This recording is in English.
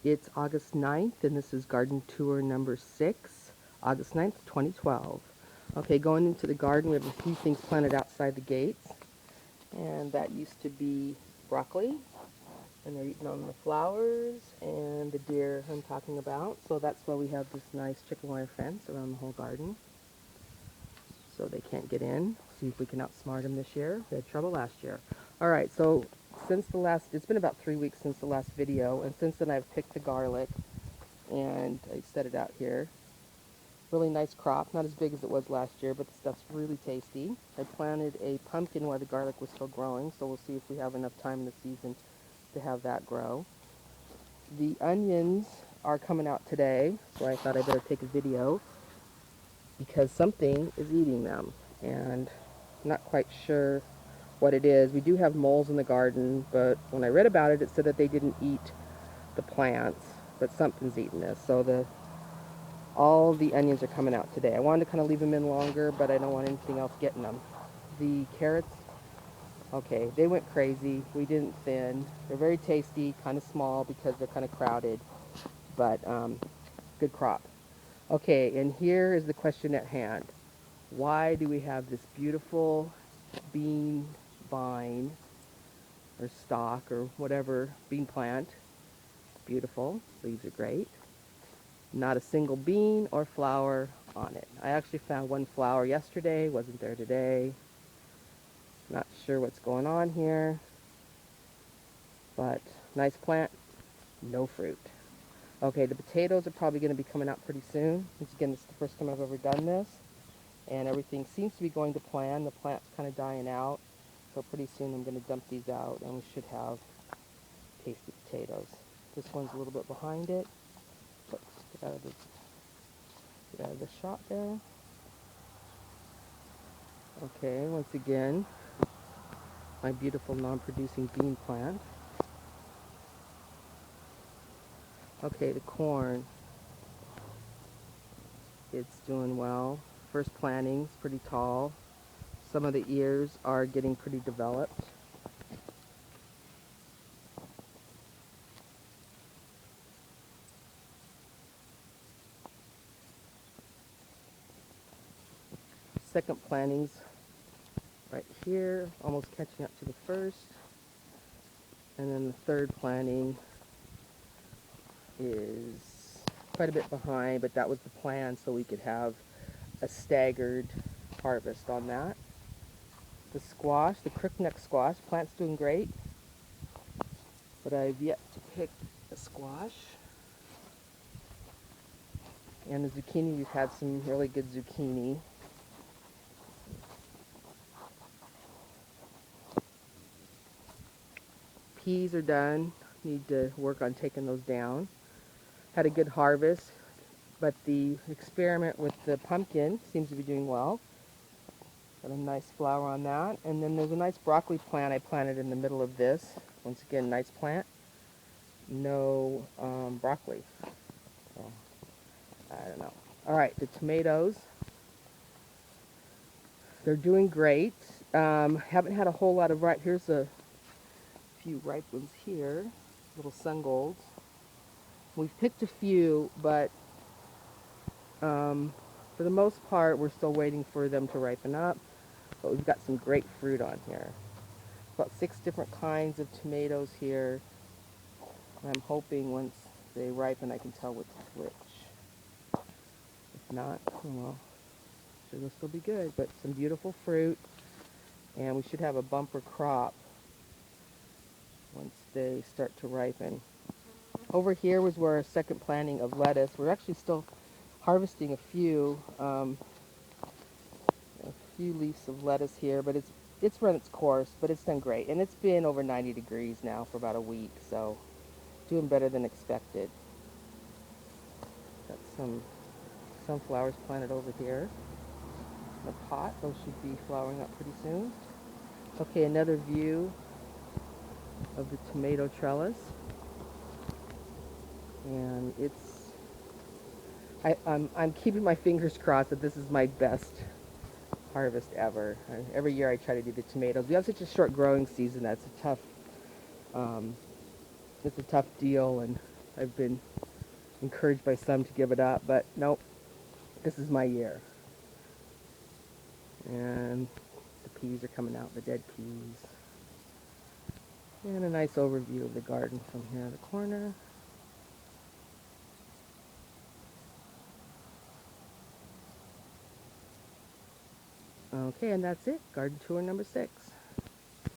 It's August 9th, and this is garden tour number 6, August 9th, 2012. Okay, going into the garden, we have a few things planted outside the gates, and that used to be broccoli, and they're eating on the flowers and the deer I'm talking about, so that's why we have this nice chicken wire fence around the whole garden, so they can't get in. See if we can outsmart them this year. We had trouble last year. Alright, so it's been about 3 weeks since the last video, and since then I've picked the garlic, and I set it out here. Really nice crop, not as big as it was last year, but the stuff's really tasty. I planted a pumpkin while the garlic was still growing, so we'll see if we have enough time in the season to have that grow. The onions are coming out today, so I thought I better take a video because something is eating them, and I'm not quite sure what it is. We do have moles in the garden, but when I read about it, it said that they didn't eat the plants, but something's eating this. So all the onions are coming out today. I wanted to kind of leave them in longer, but I don't want anything else getting them. The carrots, okay, they went crazy. We didn't thin. They're very tasty, kind of small because they're kind of crowded, but good crop. Okay, and here is the question at hand. Why do we have this beautiful bean vine or stalk or whatever, bean plant? Beautiful, leaves are great. Not a single bean or flower on it. I actually found one flower yesterday, wasn't there today. Not sure what's going on here, but nice plant, no fruit. Okay, the potatoes are probably going to be coming out pretty soon. Once again, this is the first time I've ever done this, and everything seems to be going to plan. The plant's kind of dying out, so pretty soon I'm going to dump these out, and we should have tasty potatoes. This one's a little bit behind it. Let's get out of the shot there. Okay, once again, my beautiful non-producing bean plant. Okay, the corn, it's doing well. First planting's pretty tall. Some of the ears are getting pretty developed. Second planting's right here, almost catching up to the first. And then the third planting is quite a bit behind, but that was the plan so we could have a staggered harvest on that. The squash, the crookneck squash, plant's doing great, but I've yet to pick a squash. And the zucchini, we've had some really good zucchini. Peas are done. Need to work on taking those down. Had a good harvest, but the experiment with the pumpkin seems to be doing well. Got a nice flower on that. And then there's a nice broccoli plant I planted in the middle of this. Once again, nice plant. No broccoli. So, I don't know. Alright, the tomatoes. They're doing great. Haven't had a whole lot of ripe. Here's a few ripe ones here. Little sun golds. We've picked a few, but for the most part, we're still waiting for them to ripen up. But we've got some great fruit on here. About 6 different kinds of tomatoes here. And I'm hoping once they ripen, I can tell which is which. If not, well, sure they'll still be good. But some beautiful fruit, and we should have a bumper crop once they start to ripen. Over here was where our second planting of lettuce. We're actually still harvesting a few leaves of lettuce here, but it's run its course, but it's done great. And it's been over 90 degrees now for about a week, so doing better than expected. Got some sunflowers planted over here in a pot. Those should be flowering up pretty soon. Okay, another view of the tomato trellis. And I'm keeping my fingers crossed that this is my best harvest ever. Every year I try to do the tomatoes. We have such a short growing season that's it's a tough deal, and I've been encouraged by some to give it up, but nope, this is my year. And the peas are coming out, the dead peas. And a nice overview of the garden from here in the corner. Okay, and that's it. Garden tour number 6.